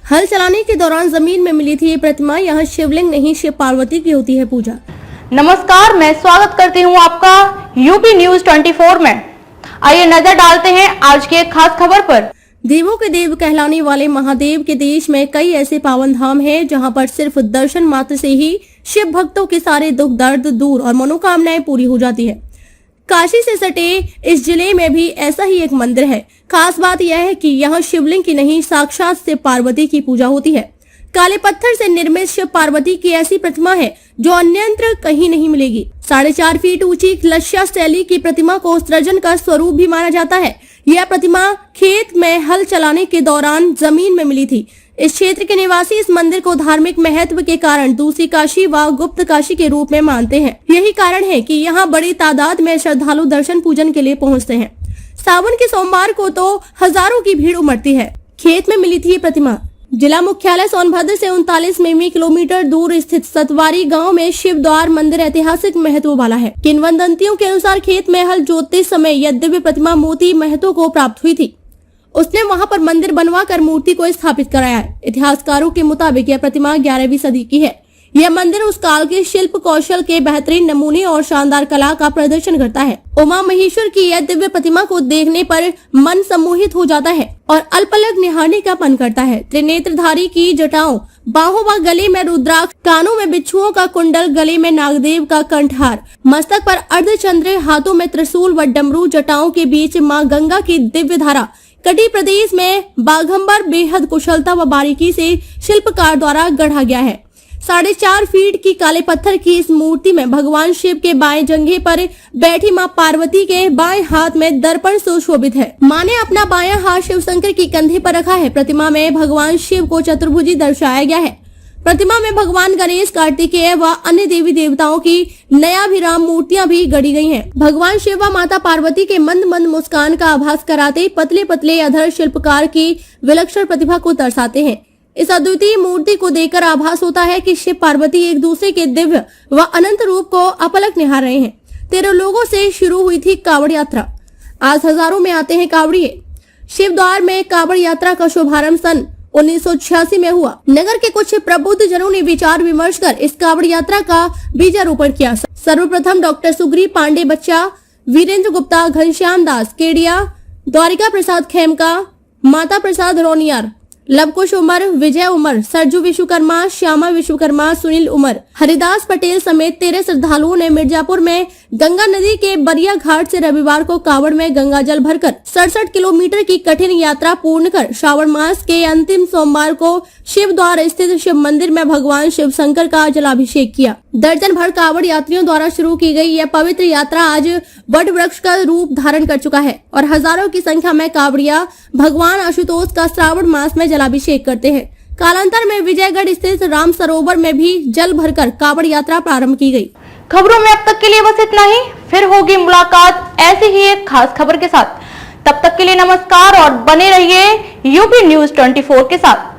हल चलाने के दौरान जमीन में मिली थी ये प्रतिमा। यहाँ शिवलिंग नहीं, शिव पार्वती की होती है पूजा। नमस्कार, मैं स्वागत करती हूँ आपका यूपी न्यूज 24 में। आइए नजर डालते हैं आज की एक खास खबर पर। देवों के देव कहलाने वाले महादेव के देश में कई ऐसे पावन धाम हैं जहां पर सिर्फ दर्शन मात्र से ही शिव भक्तों के सारे दुख दर्द दूर और मनोकामनाएं पूरी हो जाती है। काशी से सटे इस जिले में भी ऐसा ही एक मंदिर है। खास बात यह है कि यहाँ शिवलिंग की नहीं, साक्षात शिव पार्वती की पूजा होती है। काले पत्थर से निर्मित शिव पार्वती की ऐसी प्रतिमा है जो अन्यत्र कहीं नहीं मिलेगी। 4.5 फीट ऊंची लक्ष्या शैली की प्रतिमा को सृजन का स्वरूप भी माना जाता है। यह प्रतिमा खेत में हल चलाने के दौरान जमीन में मिली थी। इस क्षेत्र के निवासी इस मंदिर को धार्मिक महत्व के कारण दूसरी काशी व गुप्त काशी के रूप में मानते हैं। यही कारण है कि यहाँ बड़ी तादाद में श्रद्धालु दर्शन पूजन के लिए पहुँचते हैं। सावन के सोमवार को तो हजारों की भीड़ उमड़ती है। खेत में मिली थी ये प्रतिमा। जिला मुख्यालय सोनभद्र से 39 किलोमीटर दूर स्थित सतवारी गांव में शिव द्वार मंदिर ऐतिहासिक महत्व वाला है। किंवदंतियों के अनुसार खेत में हल जोतते समय यह दिव्य प्रतिमा मोती महतो को प्राप्त हुई थी। उसने वहां पर मंदिर बनवाकर मूर्ति को स्थापित कराया है। इतिहासकारों के मुताबिक यह प्रतिमा 11वीं सदी की है। यह मंदिर उस काल के शिल्प कौशल के बेहतरीन नमूने और शानदार कला का प्रदर्शन करता है। उमा महेश्वर की यह दिव्य प्रतिमा को देखने पर मन सम्मोहित हो जाता है और अल्पलक निहारने का मन करता है। त्रिनेत्रधारी की जटाओं, बाहों व गले में रुद्राक्ष, कानों में बिच्छुओं का कुंडल, गले में नागदेव का कंठहार, मस्तक पर अर्धचंद्र, हाथों में त्रिशूल व डमरू, जटाओं के बीच माँ गंगा की दिव्य धारा। कटी प्रदेश में बाघंबर बेहद कुशलता व बारीकी से शिल्पकार द्वारा गढ़ा गया है। 4.5 फीट की काले पत्थर की इस मूर्ति में भगवान शिव के बाएं जंघे पर बैठी मां पार्वती के बाएं हाथ में दर्पण सुशोभित है। मां ने अपना बायां हाथ शिव शंकर की कंधे पर रखा है। प्रतिमा में भगवान शिव को चतुर्भुजी दर्शाया गया है। प्रतिमा में भगवान गणेश, कार्तिकेय व अन्य देवी देवताओं की नयाभिराम मूर्तियां भी गढ़ी गई हैं। भगवान शिव व माता पार्वती के मंद मंद मुस्कान का आभास कराते पतले पतले अधर शिल्पकार की विलक्षण प्रतिभा को दर्शाते हैं। इस अद्वितीय मूर्ति को देखकर आभास होता है कि शिव पार्वती एक दूसरे के दिव्य व अनंत रूप को अपलक निहार रहे हैं। 13 लोगों से शुरू हुई थी कावड़ यात्रा। आज हजारों में आते हैं कावड़िए। शिव द्वार में कावड़ यात्रा का शुभारंभ सन 1986 में हुआ। नगर के कुछ प्रबुद्ध जनों ने विचार विमर्श कर इस कावड़ यात्रा का बीजारोपण किया। सर्वप्रथम डॉक्टर सुग्रीव पांडे बच्चा, वीरेंद्र गुप्ता, घनश्याम दास केडिया, द्वारिका प्रसाद खेमका, माता प्रसाद रोनियार, लवकुश उमर, विजय उमर, सरजू विश्वकर्मा, श्यामा विश्वकर्मा, सुनील उमर, हरिदास पटेल समेत 13 श्रद्धालुओं ने मिर्जापुर में गंगा नदी के बरिया घाट से रविवार को कावड़ में गंगा जल भरकर 67 किलोमीटर की कठिन यात्रा पूर्ण कर श्रावण मास के अंतिम सोमवार को शिव द्वार स्थित शिव मंदिर में भगवान शिव शंकर का जलाभिषेक किया। दर्जन भर कावड़ यात्रियों द्वारा शुरू की गई यह पवित्र यात्रा आज वट वृक्ष का रूप धारण कर चुका है और हजारों की संख्या में कावड़िया भगवान आशुतोष का श्रावण मास में जलाभिषेक करते हैं। कालांतर में विजयगढ़ स्थित राम सरोवर में भी जल भरकर कावड़ यात्रा प्रारंभ की गई। खबरों में अब तक के लिए बस इतना ही। फिर होगी मुलाकात ऐसे ही एक खास खबर के साथ। तब तक के लिए नमस्कार और बने रहिए यूपी न्यूज 24 के साथ।